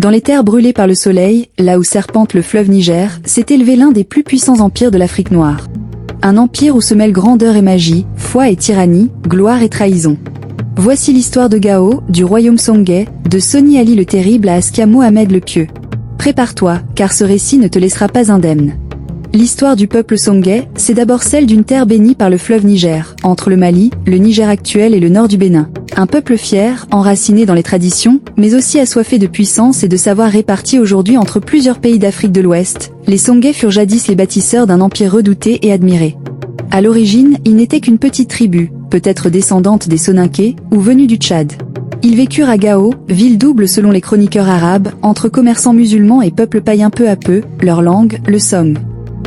Dans les terres brûlées par le soleil, là où serpente le fleuve Niger, s'est élevé l'un des plus puissants empires de l'Afrique noire. Un empire où se mêlent grandeur et magie, foi et tyrannie, gloire et trahison. Voici l'histoire de Gao, du royaume Songhay, de Soni Ali le Terrible à Askia Mohamed le Pieux. Prépare-toi, car ce récit ne te laissera pas indemne. L'histoire du peuple Songhay, c'est d'abord celle d'une terre bénie par le fleuve Niger, entre le Mali, le Niger actuel et le nord du Bénin. Un peuple fier, enraciné dans les traditions, mais aussi assoiffé de puissance et de savoir réparti aujourd'hui entre plusieurs pays d'Afrique de l'Ouest, les Songhay furent jadis les bâtisseurs d'un empire redouté et admiré. À l'origine, ils n'étaient qu'une petite tribu, peut-être descendante des Soninké, ou venue du Tchad. Ils vécurent à Gao, ville double selon les chroniqueurs arabes, entre commerçants musulmans et peuples païens peu à peu, leur langue, le Song.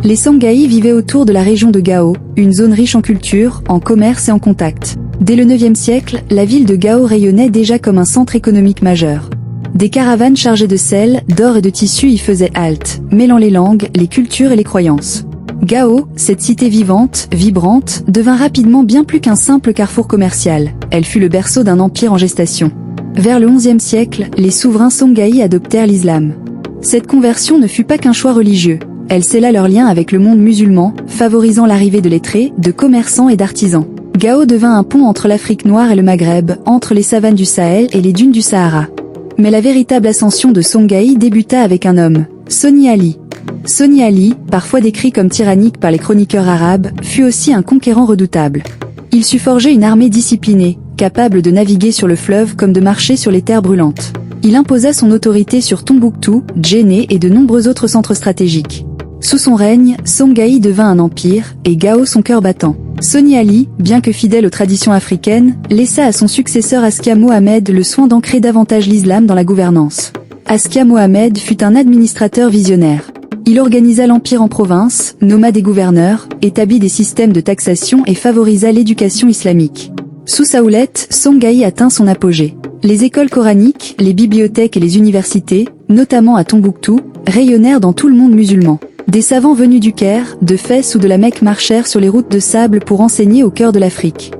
Les Songhaïs vivaient autour de la région de Gao, une zone riche en culture, en commerce et en contact. Dès le 9e siècle, la ville de Gao rayonnait déjà comme un centre économique majeur. Des caravanes chargées de sel, d'or et de tissus y faisaient halte, mêlant les langues, les cultures et les croyances. Gao, cette cité vivante, vibrante, devint rapidement bien plus qu'un simple carrefour commercial. Elle fut le berceau d'un empire en gestation. Vers le 11e siècle, les souverains Songhaïs adoptèrent l'islam. Cette conversion ne fut pas qu'un choix religieux. Elle scella leur lien avec le monde musulman, favorisant l'arrivée de lettrés, de commerçants et d'artisans. Gao devint un pont entre l'Afrique noire et le Maghreb, entre les savanes du Sahel et les dunes du Sahara. Mais la véritable ascension de Songhaï débuta avec un homme, Soni Ali. Soni Ali, parfois décrit comme tyrannique par les chroniqueurs arabes, fut aussi un conquérant redoutable. Il sut forger une armée disciplinée, capable de naviguer sur le fleuve comme de marcher sur les terres brûlantes. Il imposa son autorité sur Tombouctou, Djenné et de nombreux autres centres stratégiques. Sous son règne, Songhaï devint un empire, et Gao son cœur battant. Soni Ali, bien que fidèle aux traditions africaines, laissa à son successeur Askia Mohamed le soin d'ancrer davantage l'islam dans la gouvernance. Askia Mohamed fut un administrateur visionnaire. Il organisa l'empire en provinces, nomma des gouverneurs, établit des systèmes de taxation et favorisa l'éducation islamique. Sous sa houlette, Songhaï atteint son apogée. Les écoles coraniques, les bibliothèques et les universités, notamment à Tombouctou, rayonnèrent dans tout le monde musulman. Des savants venus du Caire, de Fès ou de la Mecque marchèrent sur les routes de sable pour enseigner au cœur de l'Afrique.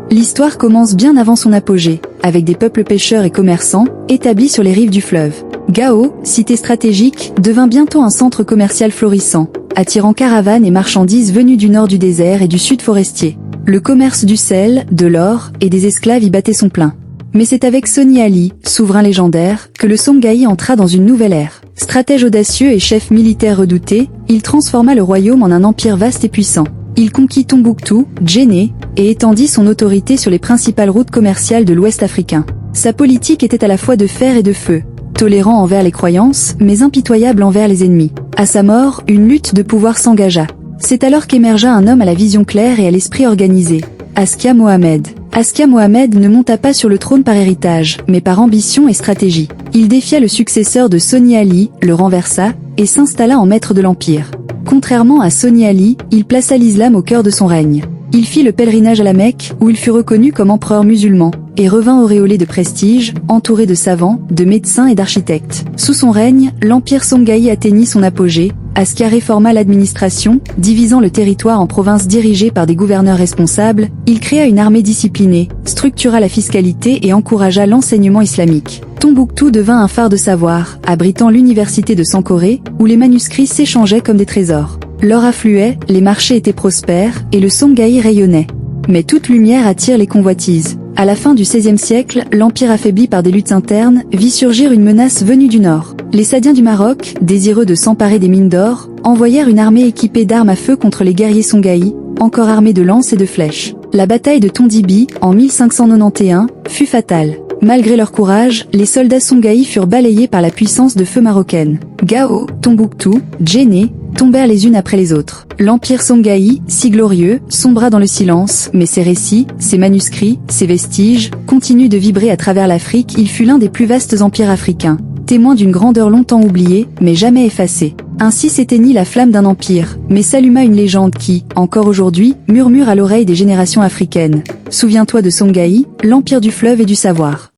L'histoire commence bien avant son apogée, avec des peuples pêcheurs et commerçants, établis sur les rives du fleuve. Gao, cité stratégique, devint bientôt un centre commercial florissant, attirant caravanes et marchandises venues du nord du désert et du sud forestier. Le commerce du sel, de l'or et des esclaves y battait son plein. Mais c'est avec Soni Ali, souverain légendaire, que le Songhaï entra dans une nouvelle ère. Stratège audacieux et chef militaire redouté, il transforma le royaume en un empire vaste et puissant. Il conquit Tombouctou, Djenné, et étendit son autorité sur les principales routes commerciales de l'Ouest africain. Sa politique était à la fois de fer et de feu, tolérant envers les croyances, mais impitoyable envers les ennemis. À sa mort, une lutte de pouvoir s'engagea. C'est alors qu'émergea un homme à la vision claire et à l'esprit organisé, Askia Mohamed. Askia Mohamed ne monta pas sur le trône par héritage, mais par ambition et stratégie. Il défia le successeur de Soni Ali, le renversa, et s'installa en maître de l'empire. Contrairement à Soni Ali, il plaça l'islam au cœur de son règne. Il fit le pèlerinage à la Mecque, où il fut reconnu comme empereur musulman, et revint auréolé de prestige, entouré de savants, de médecins et d'architectes. Sous son règne, l'empire Songhaï atteignit son apogée. Askia réforma l'administration, divisant le territoire en provinces dirigées par des gouverneurs responsables. Il créa une armée disciplinée, structura la fiscalité et encouragea l'enseignement islamique. Tombouctou devint un phare de savoir, abritant l'université de Sankoré, où les manuscrits s'échangeaient comme des trésors. L'or affluait, les marchés étaient prospères, et le Songhaï rayonnait. Mais toute lumière attire les convoitises. À la fin du XVIe siècle, l'empire affaibli par des luttes internes, vit surgir une menace venue du nord. Les Saadiens du Maroc, désireux de s'emparer des mines d'or, envoyèrent une armée équipée d'armes à feu contre les guerriers Songhaïs, encore armés de lances et de flèches. La bataille de Tondibi, en 1591, fut fatale. Malgré leur courage, les soldats Songhaïs furent balayés par la puissance de feu marocaine. Gao, Tombouctou, Djenné, tombèrent les unes après les autres. L'empire Songhaï, si glorieux, sombra dans le silence, mais ses récits, ses manuscrits, ses vestiges, continuent de vibrer à travers l'Afrique. Il fut l'un des plus vastes empires africains, témoin d'une grandeur longtemps oubliée, mais jamais effacée. Ainsi s'éteignit la flamme d'un empire, mais s'alluma une légende qui, encore aujourd'hui, murmure à l'oreille des générations africaines. Souviens-toi de Songhaï, l'empire du fleuve et du savoir.